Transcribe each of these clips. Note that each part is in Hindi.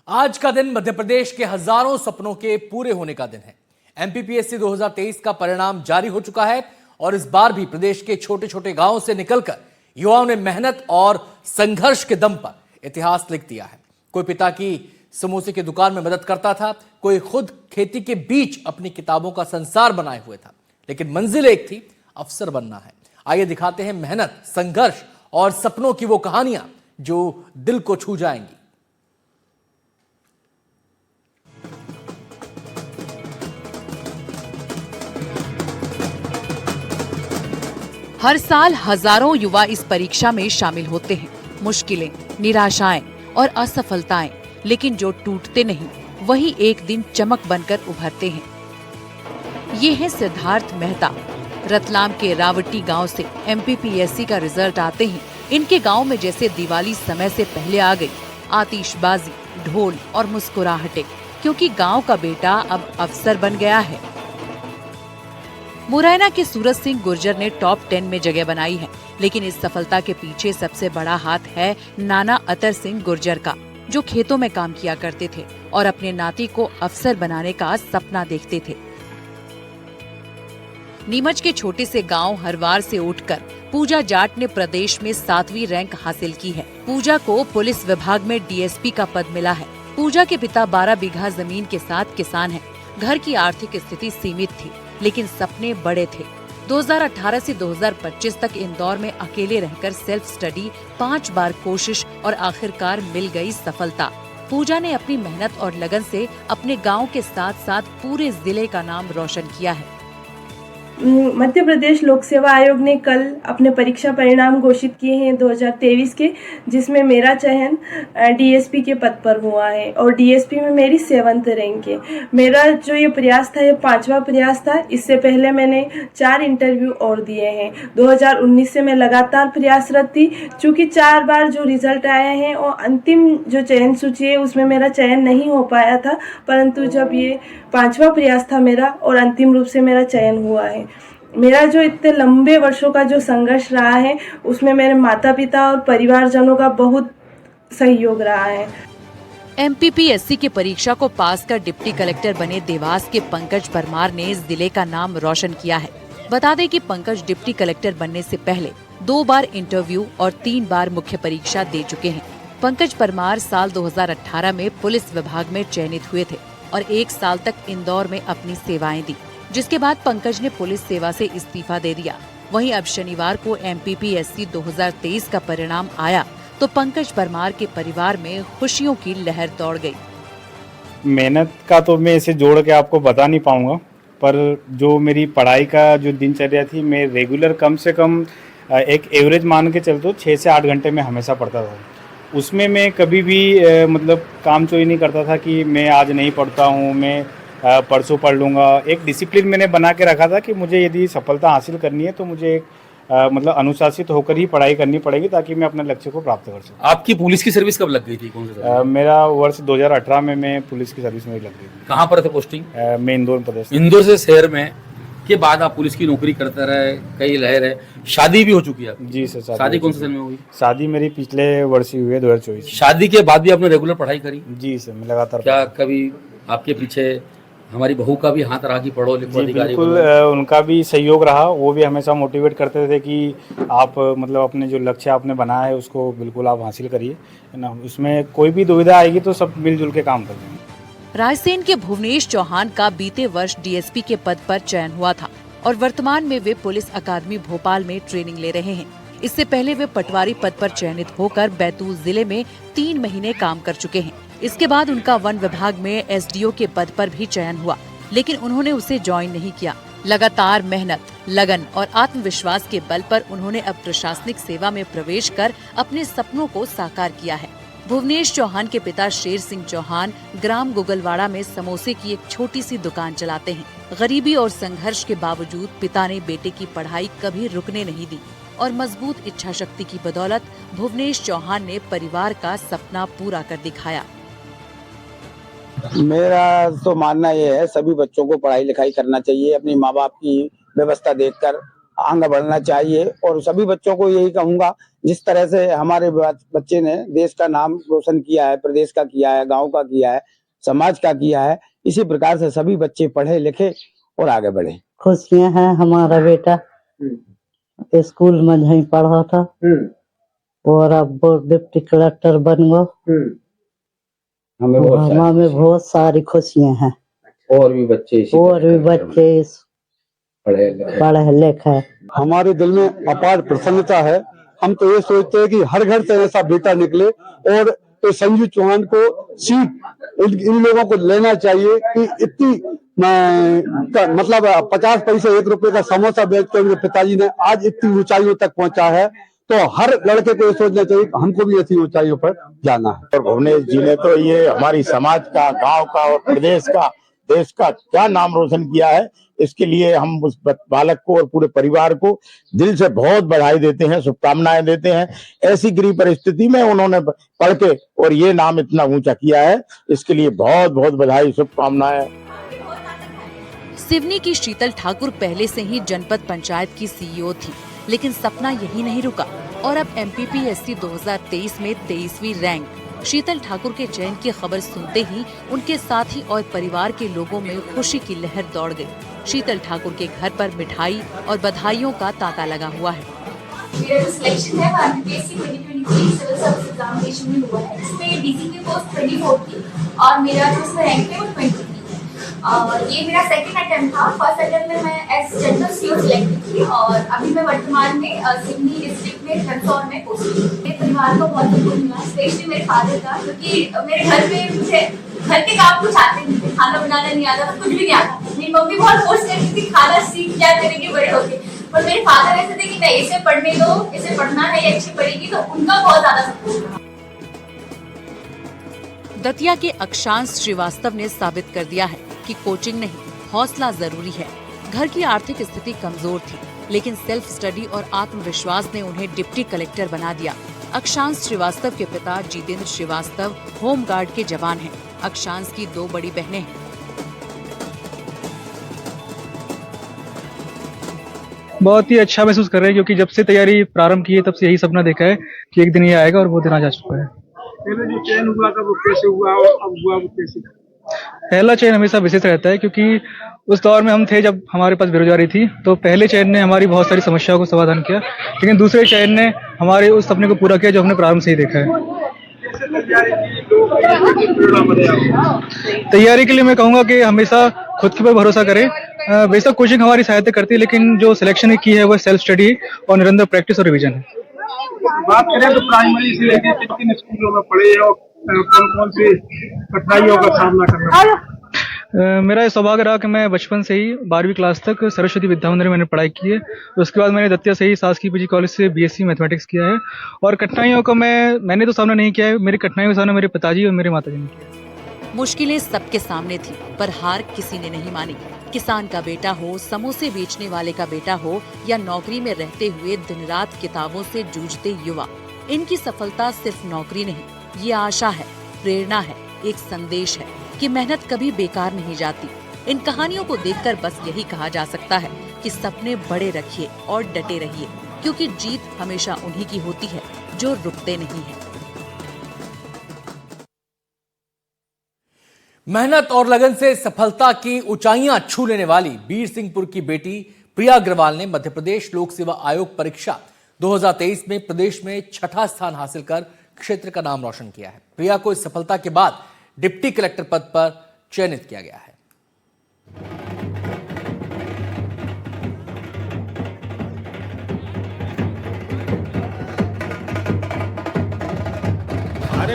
आज का दिन मध्य प्रदेश के हजारों सपनों के पूरे होने का दिन है। एमपीपीएससी 2023 का परिणाम जारी हो चुका है और इस बार भी प्रदेश के छोटे छोटे गांवों से निकलकर युवाओं ने मेहनत और संघर्ष के दम पर इतिहास लिख दिया है। कोई पिता की समोसे की दुकान में मदद करता था, कोई खुद खेती के बीच अपनी किताबों का संसार बनाए हुए था, लेकिन मंजिल एक थी, अफसर बनना है। आइए दिखाते हैं मेहनत, संघर्ष और सपनों की वो कहानियां जो दिल को छू जाएंगी। हर साल हजारों युवा इस परीक्षा में शामिल होते हैं। मुश्किलें, निराशाएं और असफलताएं, लेकिन जो टूटते नहीं वही एक दिन चमक बनकर उभरते हैं। ये है सिद्धार्थ मेहता। रतलाम के रावटी गांव से एमपीपीएससी का रिजल्ट आते ही इनके गांव में जैसे दिवाली समय से पहले आ गई। आतिशबाजी, ढोल और मुस्कुराहटें, क्योंकि गांव का बेटा अब अफसर बन गया है। मुरैना के सूरज सिंह गुर्जर ने टॉप 10 में जगह बनाई है, लेकिन इस सफलता के पीछे सबसे बड़ा हाथ है नाना अतर सिंह गुर्जर का, जो खेतों में काम किया करते थे और अपने नाती को अफसर बनाने का सपना देखते थे। नीमच के छोटे से गांव हरवार से उठकर पूजा जाट ने प्रदेश में 7वीं रैंक हासिल की है। पूजा को पुलिस विभाग में डीएसपी का पद मिला है। पूजा के पिता 12 बीघा जमीन के साथ किसान हैं। घर की आर्थिक स्थिति सीमित थी, लेकिन सपने बड़े थे। 2018 से 2025 तक इंदौर में अकेले रहकर सेल्फ स्टडी, 5 बार कोशिश और आखिरकार मिल गई सफलता। पूजा ने अपनी मेहनत और लगन से अपने गांव के साथ साथ पूरे जिले का नाम रोशन किया है। मध्य प्रदेश लोक सेवा आयोग ने कल अपने परीक्षा परिणाम घोषित किए हैं 2023 के, जिसमें मेरा चयन डीएसपी के पद पर हुआ है और डीएसपी में मेरी 7th रैंक है। मेरा जो ये प्रयास था, ये 5वां प्रयास था। इससे पहले मैंने 4 इंटरव्यू और दिए हैं। 2019 से मैं लगातार प्रयासरत थी। चूँकि 4 बार जो रिजल्ट आए हैं और अंतिम जो चयन सूची है उसमें मेरा चयन नहीं हो पाया था, परंतु जब ये 5वां प्रयास था मेरा और अंतिम रूप से मेरा चयन हुआ है। मेरा जो इतने लंबे वर्षों का जो संघर्ष रहा है, उसमें मेरे माता पिता और परिवारजनों का बहुत सहयोग रहा है। एमपीपीएससी की परीक्षा को पास कर डिप्टी कलेक्टर बने देवास के पंकज परमार ने इस जिले का नाम रोशन किया है। बता दें कि पंकज डिप्टी कलेक्टर बनने से पहले 2 बार इंटरव्यू और 3 बार मुख्य परीक्षा दे चुके हैं। पंकज परमार साल 2018 में पुलिस विभाग में चयनित हुए थे और 1 साल तक इंदौर में अपनी सेवाएं दी, जिसके बाद पंकज ने पुलिस सेवा से इस्तीफा दे दिया। वहीं अब शनिवार को एमपीपीएससी 2023 का परिणाम आया तो पंकज परमार के परिवार में खुशियों की लहर दौड़ गई। मेहनत का तो मैं इसे जोड़ के आपको बता नहीं पाऊंगा, पर जो मेरी पढ़ाई का जो दिनचर्या थी, मैं रेगुलर कम से कम एक एवरेज मान के चलते 6 से 8 घंटे में हमेशा पढ़ता था। उसमें मैं कभी भी मतलब काम चोरी नहीं करता था कि मैं आज नहीं पढ़ता हूँ, मैं परसों पढ़ लूँगा। एक डिसिप्लिन मैंने बना के रखा था कि मुझे यदि सफलता हासिल करनी है तो मुझे मतलब अनुशासित होकर ही पढ़ाई करनी पड़ेगी, ताकि मैं अपने लक्ष्य को प्राप्त कर सकूँ। आपकी पुलिस की सर्विस कब लग गई थी? कौन सा मेरा वर्ष 2018 में मैं पुलिस की सर्विस में लग गई थी। कहाँ पर थे पोस्टिंग? मैं इंदौर प्रदेश। इंदौर से शहर में के बाद आप पुलिस की नौकरी करते रहे, कई लहर है, शादी भी हो चुकी है? जी सर। शादी कौन से साल में हुई? शादी मेरी पिछले वर्ष ही हुई है, 2024। शादी के बाद भी आपने रेगुलर पढ़ाई करी? जी सर, मैं लगातार। क्या कभी आपके पीछे हमारी बहू का भी हाथ रहा कि पढ़ो लिखो, अधिकारी बिल्कुल, उनका भी सहयोग रहा। वो भी हमेशा मोटिवेट करते थे कि आप मतलब अपने जो लक्ष्य आपने बनाया है उसको बिल्कुल आप हासिल करिए, है ना। उसमें कोई भी दुविधा आएगी तो सब मिलजुल के काम करेंगे। रायसेन के भुवनेश चौहान का बीते वर्ष डीएसपी के पद पर चयन हुआ था और वर्तमान में वे पुलिस अकादमी भोपाल में ट्रेनिंग ले रहे हैं। इससे पहले वे पटवारी पद पर चयनित होकर बैतूल जिले में 3 महीने काम कर चुके हैं। इसके बाद उनका वन विभाग में एसडीओ के पद पर भी चयन हुआ, लेकिन उन्होंने उसे ज्वाइन नहीं किया। लगातार मेहनत, लगन और आत्मविश्वास के बल पर उन्होंने अब प्रशासनिक सेवा में प्रवेश कर अपने सपनों को साकार किया है। भुवनेश चौहान के पिता शेर सिंह चौहान ग्राम गुगलवाड़ा में समोसे की एक छोटी सी दुकान चलाते हैं। गरीबी और संघर्ष के बावजूद पिता ने बेटे की पढ़ाई कभी रुकने नहीं दी और मजबूत इच्छा शक्ति की बदौलत भुवनेश चौहान ने परिवार का सपना पूरा कर दिखाया। मेरा तो मानना ये है, सभी बच्चों को पढ़ाई लिखाई करना चाहिए। अपनी माँ बाप की व्यवस्था देखकर आगे बढ़ना चाहिए। और सभी बच्चों को यही कहूंगा, जिस तरह से हमारे बच्चे ने देश का नाम रोशन किया है, प्रदेश का किया है, गांव का किया है, समाज का किया है, इसी प्रकार से सभी बच्चे पढ़े लिखे और आगे बढ़े। खुशियां हैं। हमारा बेटा स्कूल में नहीं पढ़ा था और अब वो डिप्टी कलेक्टर बन गया। हमें बहुत सारी खुशियां हैं। और भी बच्चे पढ़े लिखे। हमारे दिल में अपार प्रसन्नता है। हम तो ये सोचते हैं कि हर घर से ऐसा बेटा निकले और तो संजू चौहान को सीट इन लोगों को लेना चाहिए कि इतनी मतलब 50 पैसे 1 रुपए का समोसा बेच कर उनके पिताजी ने आज इतनी ऊंचाइयों तक पहुंचा है। तो हर लड़के को ये सोचना चाहिए कि हमको भी ऐसी ऊंचाइयों पर जाना है। और भुवनेश जी ने तो ये हमारी समाज का, गांव का और प्रदेश का, देश का क्या नाम रोशन किया है, इसके लिए हम उस बालक को और पूरे परिवार को दिल से बहुत बधाई देते हैं, शुभकामनाएं देते हैं। ऐसी गरीब परिस्थिति में उन्होंने पढ़ के और ये नाम इतना ऊंचा किया है, इसके लिए बहुत बहुत बधाई, शुभकामनाएं। सिवनी की शीतल ठाकुर पहले से ही जनपद पंचायत की सीईओ थी, लेकिन सपना यही नहीं रुका और अब MPPSC 2023 में 23वीं रैंक। शीतल ठाकुर के चयन की खबर सुनते ही उनके साथी और परिवार के लोगों में खुशी की लहर दौड़ गई। शीतल ठाकुर के घर पर मिठाई और बधाइयों का तांता लगा हुआ है। मेरा जो सिलेक्शन है वो MPPSC 2023 सिविल सर्विस एग्जामिनेशन में हुआ है। इसमें DCP पोस्ट 24 थी और मेरा जो उसमें रैंक है वो 20 थी। ये मेरा सेकंड अटेम्प्ट था। फर्स्ट अटेम्प्ट में मैं एज जनरल CO सिलेक्ट थी और अभी मैं वर्तमान में सिवनी डिस्ट्रिक्ट में रंसौर में पोस्ट हूँ। मेरे परिवार को बहुत सपोर्ट मिला, स्पेशली मेरे फादर का, क्योंकि मेरे घर में मुझे घर के काम कुछ आते नहीं थे, खाना बनाना नहीं आता था, कुछ भी नहीं आता। मेरी मम्मी बहुत फोर्स करती थी, खाना सीख क्या करेंगे बड़े होके, पर मेरे फादर ऐसे थे कि नहीं, इसे पढ़ने दो, इसे पढ़ना है, ये अच्छी पढ़ेगी, तो उनका बहुत ज्यादा सपोर्ट था। दतिया के अक्षांश श्रीवास्तव ने साबित कर दिया है कि कोचिंग नहीं, हौसला जरूरी है। घर की आर्थिक स्थिति कमजोर थी, लेकिन सेल्फ स्टडी और आत्मविश्वास ने उन्हें डिप्टी कलेक्टर बना दिया। अक्षांश श्रीवास्तव के पिता जितेंद्र श्रीवास्तव होम गार्ड के जवान हैं। अक्षांश की 2 बड़ी बहनें हैं। बहुत ही अच्छा महसूस कर रहे हैं, क्योंकि जब से तैयारी प्रारंभ की है तब से यही सपना देखा है कि एक दिन ये आएगा और वो दिन आ जा चुका है। पहले जो चयन हुआ था वो कैसे हुआ और अब हुआ वो कैसे? पहला चयन हमेशा विशेष रहता है, क्योंकि उस दौर में हम थे जब हमारे पास बेरोजगारी थी, तो पहले चयन ने हमारी बहुत सारी समस्याओं को समाधान किया, लेकिन दूसरे चयन ने हमारे उस सपने को पूरा किया जो हमने प्रारंभ से ही देखा है। तैयारी के लिए मैं कहूँगा कि हमेशा खुद के ऊपर भरोसा करें। बेशक कोचिंग हमारी सहायता करती है, लेकिन जो सिलेक्शन की है वो सेल्फ स्टडी और निरंतर प्रैक्टिस और रिवीजन है। बात करें तो प्राइमरी से लेकर किन स्कूलों में पढ़े और कौन सी कठिनाइयों का सामना करना पड़ा? मेरा सौभाग्य रहा कि मैं बचपन से ही 12वीं क्लास तक सरस्वती विद्या मंदिर में मैंने पढ़ाई की है। उसके बाद मैंने दतिया से ही शासकीय PG कॉलेज से BSc मैथमेटिक्स किया है। और कठिनाइयों का मैंने तो सामना नहीं किया है, मेरी कठिनाइयों का सामना मेरे पिताजी और मेरे माताजी ने किया। मुश्किलें सबके सामने थी, पर हार किसी ने नहीं मानी। किसान का बेटा हो, समोसे बेचने वाले का बेटा हो या नौकरी में रहते हुए दिन रात किताबों से जूझते युवा, इनकी सफलता सिर्फ नौकरी नहीं, ये आशा है, प्रेरणा है, एक संदेश है कि मेहनत कभी बेकार नहीं जाती। इन कहानियों को देखकर बस यही कहा जा सकता है कि सपने बड़े रखिए और डटे रहिए, क्योंकि जीत हमेशा उन्हीं की होती है जो रुकते नहीं हैं। मेहनत और लगन से सफलता की ऊंचाइयां छू लेने वाली बीर सिंहपुर की बेटी प्रिया अग्रवाल ने मध्य प्रदेश लोक सेवा आयोग परीक्षा 2023 में प्रदेश में 6ठा स्थान हासिल कर क्षेत्र का नाम रोशन किया है। प्रिया को इस सफलता के बाद डिप्टी कलेक्टर पद पर चयनित किया गया है।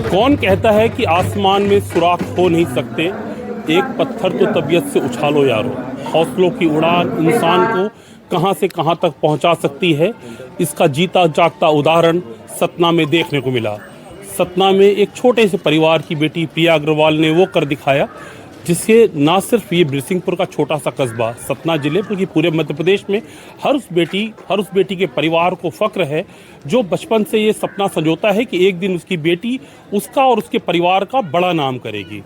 कौन कहता है कि आसमान में सुराख हो नहीं सकते? एक पत्थर तो तबीयत से उछालो यारो। हौसलों की उड़ान इंसान को कहां से कहां तक पहुंचा सकती है, इसका जीता जागता उदाहरण सतना में देखने को मिला। सतना में एक छोटे से परिवार की बेटी प्रिया अग्रवाल ने वो कर दिखाया जिससे ना सिर्फ ये बिरसिंहपुर का छोटा सा कस्बा सतना जिले बल्कि पूरे मध्य प्रदेश में हर उस बेटी के परिवार को फक्र है जो बचपन से ये सपना संजोता है कि एक दिन उसकी बेटी उसका और उसके परिवार का बड़ा नाम करेगी।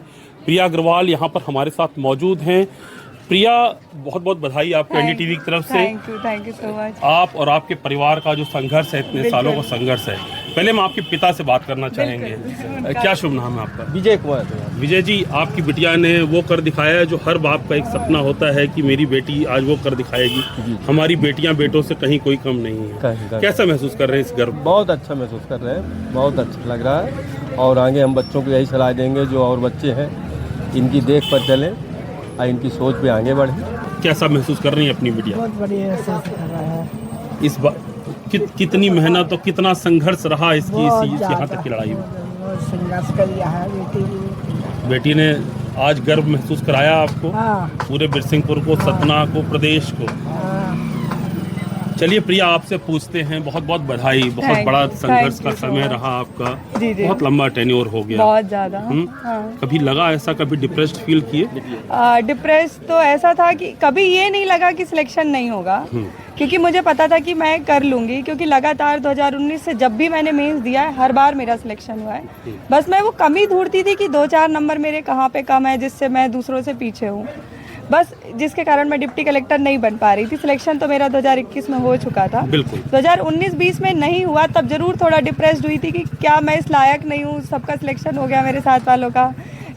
प्रिया अग्रवाल यहाँ पर हमारे साथ मौजूद हैं। प्रिया, बहुत बहुत बधाई आपको एनडीटीवी की तरफ से। Thank you so much. आप और आपके परिवार का जो संघर्ष है, इतने सालों का संघर्ष है। पहले हम आपके पिता से बात करना चाहेंगे। क्या शुभ नाम है आपका? विजय कुमार। विजय जी, आपकी बिटिया ने वो कर दिखाया है जो हर बाप का एक सपना होता है कि मेरी बेटी आज वो कर दिखाएगी। हमारी बेटियां बेटों से कहीं कोई कम नहीं है। कैसा महसूस कर रहे हैं इस गर्व? बहुत अच्छा महसूस कर रहे हैं, बहुत अच्छा लग रहा है। और आगे हम बच्चों को यही सलाह देंगे, जो और बच्चे हैं इनकी देख पर चलें और इनकी सोच पे आगे बढ़ें। कैसा महसूस कर रही है अपनी बिटिया? बहुत बढ़िया महसूस कर रहा है। इस बार कितनी मेहनत और कितना संघर्ष रहा इसकी यहाँ तक की लड़ाई में? संघर्ष कर लिया है बेटी ने आज गर्व महसूस कराया आपको, पूरे बिरसिंहपुर को, सतना को, प्रदेश को। चलिए प्रिया, आपसे पूछते हैं। बहुत बहुत बधाई, बहुत बड़ा संघर्ष का समय रहा आपका। बहुत लंबा टेन्योर हो गया, बहुत ज्यादा। कभी लगा ऐसा, कभी डिप्रेस्ड फील किए? डिप्रेस्ड तो ऐसा था कि कभी ये नहीं लगा कि सिलेक्शन नहीं होगा, क्योंकि मुझे पता था कि मैं कर लूंगी, क्योंकि लगातार 2019 से जब भी मैंने मेंस दिया है हर बार मेरा सिलेक्शन हुआ है। बस मैं वो कमी ढूंढती थी कि 2-4 नंबर मेरे कहाँ पे कम है जिससे मैं दूसरों से पीछे हूँ, बस जिसके कारण मैं डिप्टी कलेक्टर नहीं बन पा रही थी। सिलेक्शन तो मेरा 2021 में हो चुका था। 2019-20 में नहीं हुआ, तब जरूर थोड़ा डिप्रेस्ड हुई थी कि क्या मैं इस लायक नहीं हूँ, सबका सिलेक्शन हो गया मेरे साथ वालों का,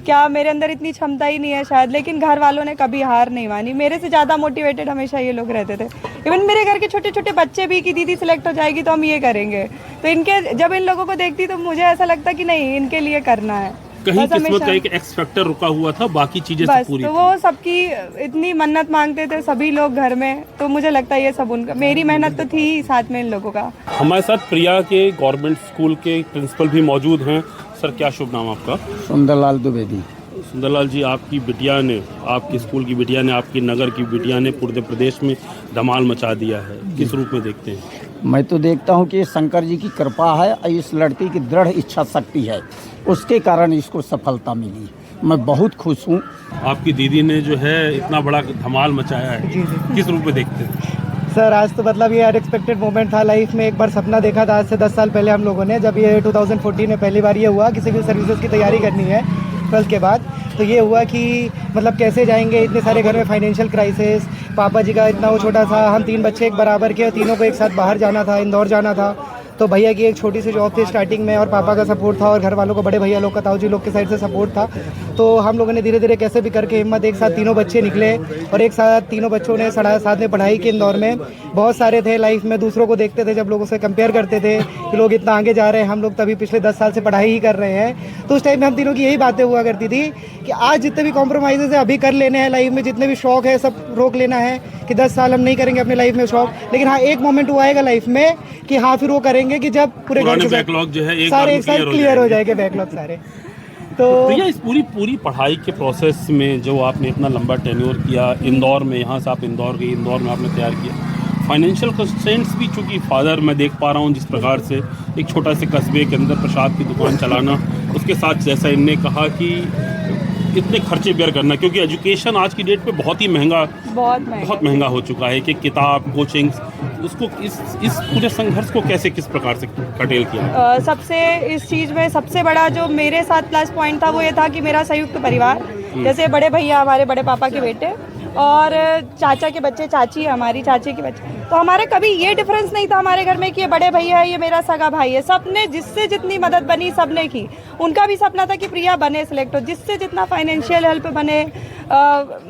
क्या मेरे अंदर इतनी क्षमता ही नहीं है शायद। लेकिन घर वालों ने कभी हार नहीं मानी, मेरे से ज़्यादा मोटिवेटेड हमेशा ये लोग रहते थे। इवन मेरे घर के छोटे छोटे बच्चे भी कि दीदी सिलेक्ट हो जाएगी तो हम ये करेंगे, तो इनके जब इन लोगों को देखती तो मुझे ऐसा लगता कि नहीं, इनके लिए करना है। कहीं किस्मत का एक एक्स फैक्टर रुका हुआ था, बाकी चीजें सब पूरी तो वो सबकी इतनी मन्नत मांगते थे सभी लोग घर में, तो मुझे लगता है ये सब उनका, मेरी मेहनत तो थी ही साथ में इन लोगों का। हमारे साथ प्रिया के गवर्नमेंट स्कूल के प्रिंसिपल भी मौजूद हैं। सर, क्या शुभ नाम आपका? सुंदरलाल द्विवेदी। सुंदरलाल जी, आपकी बिटिया ने, आपकी स्कूल की बिटिया ने, आपकी नगर की बिटिया ने पूरे प्रदेश में धमाल मचा दिया है, किस रूप में देखते हैं? मैं तो देखता हूँ कि शंकर जी की कृपा है और इस लड़की की दृढ़ इच्छा शक्ति है, उसके कारण इसको सफलता मिली। मैं बहुत खुश हूँ। आपकी दीदी ने जो है इतना बड़ा धमाल मचाया है, किस रूप में देखते हैं? सर, आज तो मतलब ये अनएक्सपेक्टेड मोमेंट था लाइफ में। एक बार सपना देखा था आज से 10 साल पहले हम लोगों ने, जब ये 2014 में पहली बार ये हुआ कि सिविल सर्विसेज की तैयारी करनी है 12th के बाद, तो ये हुआ कि मतलब कैसे जाएंगे, इतने सारे घर में फाइनेंशियल क्राइसिस, पापा जी का इतना वो छोटा सा, हम 3 बच्चे एक बराबर के, तीनों को एक साथ बाहर जाना था, इंदौर जाना था। तो भैया की एक छोटी सी जॉब थी स्टार्टिंग में, और पापा का सपोर्ट था, और घर वालों को, बड़े भैया लोग का, ताऊ जी लोग के साइड से सपोर्ट था। तो हम लोगों ने धीरे धीरे कैसे भी करके हिम्मत, एक साथ तीनों बच्चे निकले, और एक साथ तीनों बच्चों ने साथ में पढ़ाई की इंदौर में। बहुत सारे थे लाइफ में, दूसरों को देखते थे, जब लोगों से कंपेयर करते थे कि लोग इतना आगे जा रहे हैं, हम लोग तभी पिछले 10 साल से पढ़ाई ही कर रहे हैं। तो उस टाइम में हम तीनों की यही बातें हुआ करती थी कि आज जितने भी कॉम्प्रोमाइज़ेस है अभी कर लेने हैं लाइफ में, जितने भी शौक है सब रोक लेना है, कि 10 साल हम नहीं करेंगे अपने लाइफ में शौक। लेकिन हाँ, एक मोमेंट वो आएगा लाइफ में कि हाँ फिर वो करेंगे कि जब पूरे बैकलॉग जो है सारे एक साथ क्लियर हो जाएंगे, बैकलॉग सारे। तो भैया, इस पूरी पढ़ाई के प्रोसेस में जो आपने इतना लंबा टेन्योर किया इंदौर में, यहाँ से आप इंदौर गए, इंदौर में आपने तैयार किया, फाइनेंशियल कंस्ट्रेंट्स भी, चूँकि फादर मैं देख पा रहा हूँ जिस प्रकार से एक छोटा से कस्बे के अंदर प्रसाद की दुकान चलाना, उसके साथ जैसा इनने कहा कि इतने खर्चे बेयर करना, क्योंकि एजुकेशन आज की डेट पे बहुत ही बहुत महंगा हो चुका है, कि किताब, कोचिंग, उसको इस पूरे संघर्ष को कैसे, किस प्रकार से कटेल किया? सबसे इस चीज़ में सबसे बड़ा जो मेरे साथ प्लस पॉइंट था वो ये था कि मेरा संयुक्त परिवार, जैसे बड़े भैया हमारे बड़े पापा के बेटे, और चाचा के बच्चे, चाची हमारी चाची के बच्चे, तो हमारे कभी ये डिफरेंस नहीं था हमारे घर में कि ये बड़े भैया है, ये मेरा सगा भाई है। सबने जिससे जितनी मदद बनी सबने की। उनका भी सपना था कि प्रिया बने सिलेक्ट हो, जिससे जितना फाइनेंशियल हेल्प बने,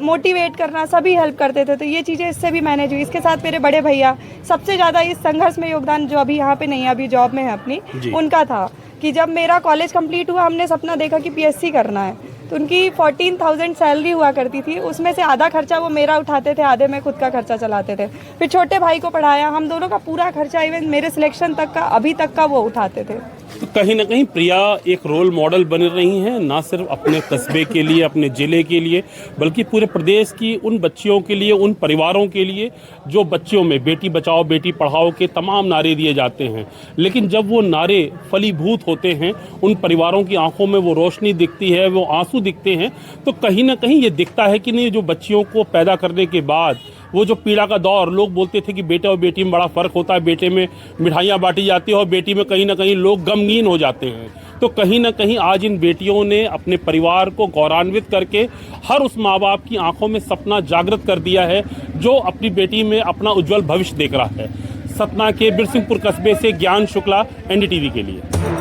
मोटिवेट करना, सभी हेल्प करते थे। तो ये चीज़ें इससे भी मैनेज हुई। इसके साथ मेरे बड़े भैया, सबसे ज़्यादा इस संघर्ष में योगदान जो अभी यहाँ पे नहीं है, अभी जॉब में है अपनी, उनका था कि जब मेरा कॉलेज कंप्लीट हुआ, हमने सपना देखा कि PSC करना है, तो उनकी 14,000 सैलरी हुआ करती थी, उसमें से आधा खर्चा वो मेरा उठाते थे, आधे में खुद का खर्चा चलाते थे। फिर छोटे भाई को पढ़ाया, हम दोनों का पूरा खर्चा, इवन मेरे सिलेक्शन तक का, अभी तक का वो उठाते थे। तो कहीं ना कहीं प्रिया एक रोल मॉडल बन रही हैं, ना सिर्फ अपने कस्बे के लिए, अपने ज़िले के लिए, बल्कि पूरे प्रदेश की उन बच्चियों के लिए, उन परिवारों के लिए जो बच्चियों में बेटी बचाओ बेटी पढ़ाओ के तमाम नारे दिए जाते हैं, लेकिन जब वो नारे फलीभूत होते हैं, उन परिवारों की आंखों में वो रोशनी दिखती है, वो आंसू दिखते हैं, तो कहीं ना कहीं ये दिखता है कि नहीं, जो बच्चियों को पैदा करने के बाद वो जो पीड़ा का दौर, लोग बोलते थे कि बेटे और बेटी में बड़ा फ़र्क होता है, बेटे में मिठाइयाँ बांटी जाती है और बेटी में कहीं ना कहीं लोग गमगीन हो जाते हैं, तो कहीं ना कहीं आज इन बेटियों ने अपने परिवार को गौरवान्वित करके हर उस माँ बाप की आंखों में सपना जागृत कर दिया है जो अपनी बेटी में अपना उज्जवल भविष्य देख रहा है। सतना के बिरसिंहपुर कस्बे से ज्ञान शुक्ला, एनडीटीवी के लिए।